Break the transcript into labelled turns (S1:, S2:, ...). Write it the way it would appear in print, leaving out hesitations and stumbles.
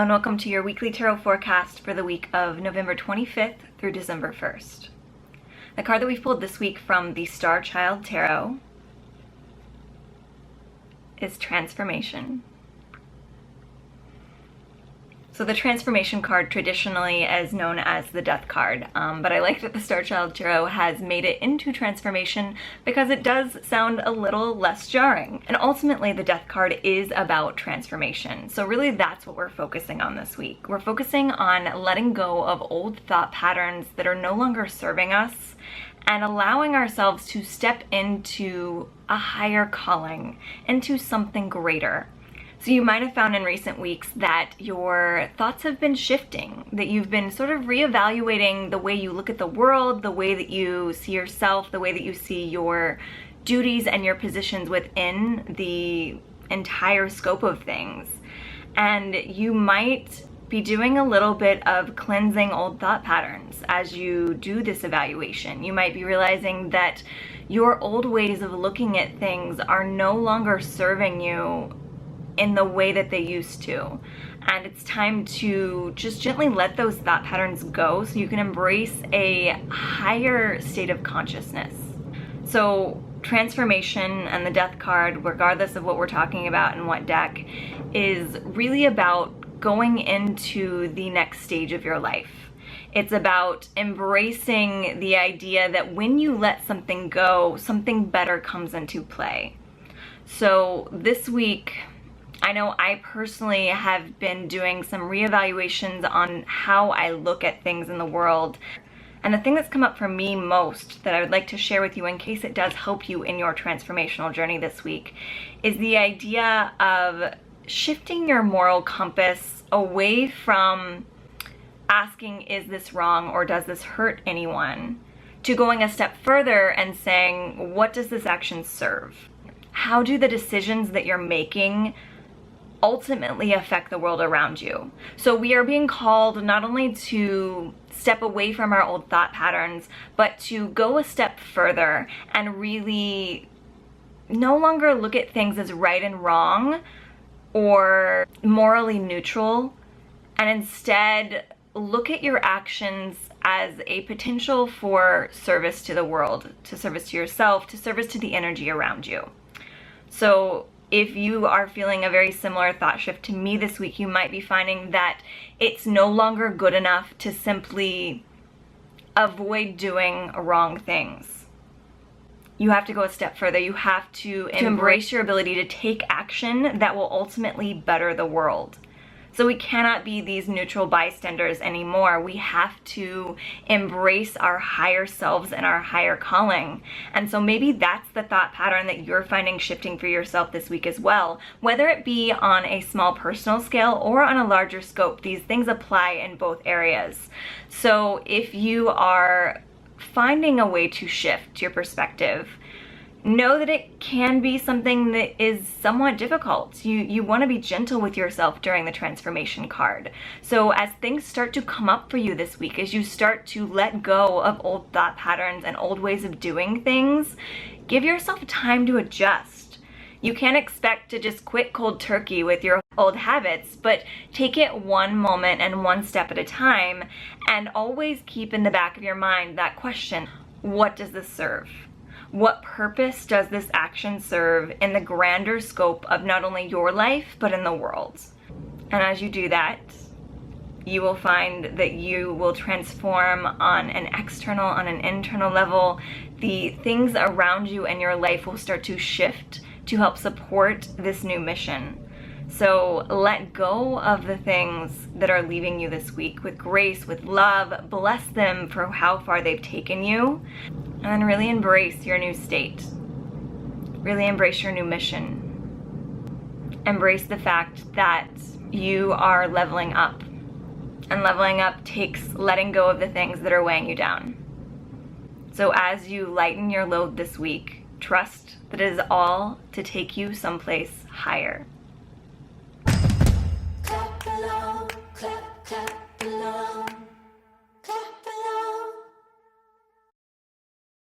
S1: and welcome to your weekly tarot forecast for the week of November 25th through December 1st. The card that we've pulled this week from the Star Child Tarot is Transformation. So the Transformation card traditionally is known as the Death card, but I like that the Star Child Tarot has made it into Transformation because it does sound a little less jarring. And ultimately the Death card is about transformation. So really that's what we're focusing on this week. We're focusing on letting go of old thought patterns that are no longer serving us and allowing ourselves to step into a higher calling, into something greater. So you might have found in recent weeks that your thoughts have been shifting, that you've been sort of reevaluating the way you look at the world, the way that you see yourself, the way that you see your duties and your positions within the entire scope of things. And you might be doing a little bit of cleansing old thought patterns as you do this evaluation. You might be realizing that your old ways of looking at things are no longer serving you in the way that they used to. And it's time to just gently let those thought patterns go so you can embrace a higher state of consciousness. So Transformation and the Death card, regardless of what we're talking about and what deck, is really about going into the next stage of your life. It's about embracing the idea that when you let something go, something better comes into play. So this week, I know I personally have been doing some reevaluations on how I look at things in the world. And the thing that's come up for me most that I would like to share with you in case it does help you in your transformational journey this week is the idea of shifting your moral compass away from asking, is this wrong or does this hurt anyone, to going a step further and saying, what does this action serve? How do the decisions that you're making ultimately affect the world around you? So we are being called not only to step away from our old thought patterns, but to go a step further and really no longer look at things as right and wrong or morally neutral, and instead look at your actions as a potential for service to the world, to service to yourself, to service to the energy around you. So if you are feeling a very similar thought shift to me this week, you might be finding that it's no longer good enough to simply avoid doing wrong things. You have to go a step further. You have to embrace your ability to take action that will ultimately better the world. So we cannot be these neutral bystanders anymore. We have to embrace our higher selves and our higher calling. And so maybe that's the thought pattern that you're finding shifting for yourself this week as well. Whether it be on a small personal scale or on a larger scope, these things apply in both areas. So if you are finding a way to shift your perspective, know that it can be something that is somewhat difficult. You want to be gentle with yourself during the Transformation card. So as things start to come up for you this week, as you start to let go of old thought patterns and old ways of doing things, give yourself time to adjust. You can't expect to just quit cold turkey with your old habits, but take it one moment and one step at a time, and always keep in the back of your mind that question, what does this serve? What purpose does this action serve in the grander scope of not only your life, but in the world? And as you do that, you will find that you will transform on an external, on an internal level. The things around you and your life will start to shift to help support this new mission. So let go of the things that are leaving you this week with grace, with love. Bless them for how far they've taken you. And then really embrace your new state. Really embrace your new mission. Embrace the fact that you are leveling up. And leveling up takes letting go of the things that are weighing you down. So as you lighten your load this week, trust that it is all to take you someplace higher.
S2: Clap along, clap, clap.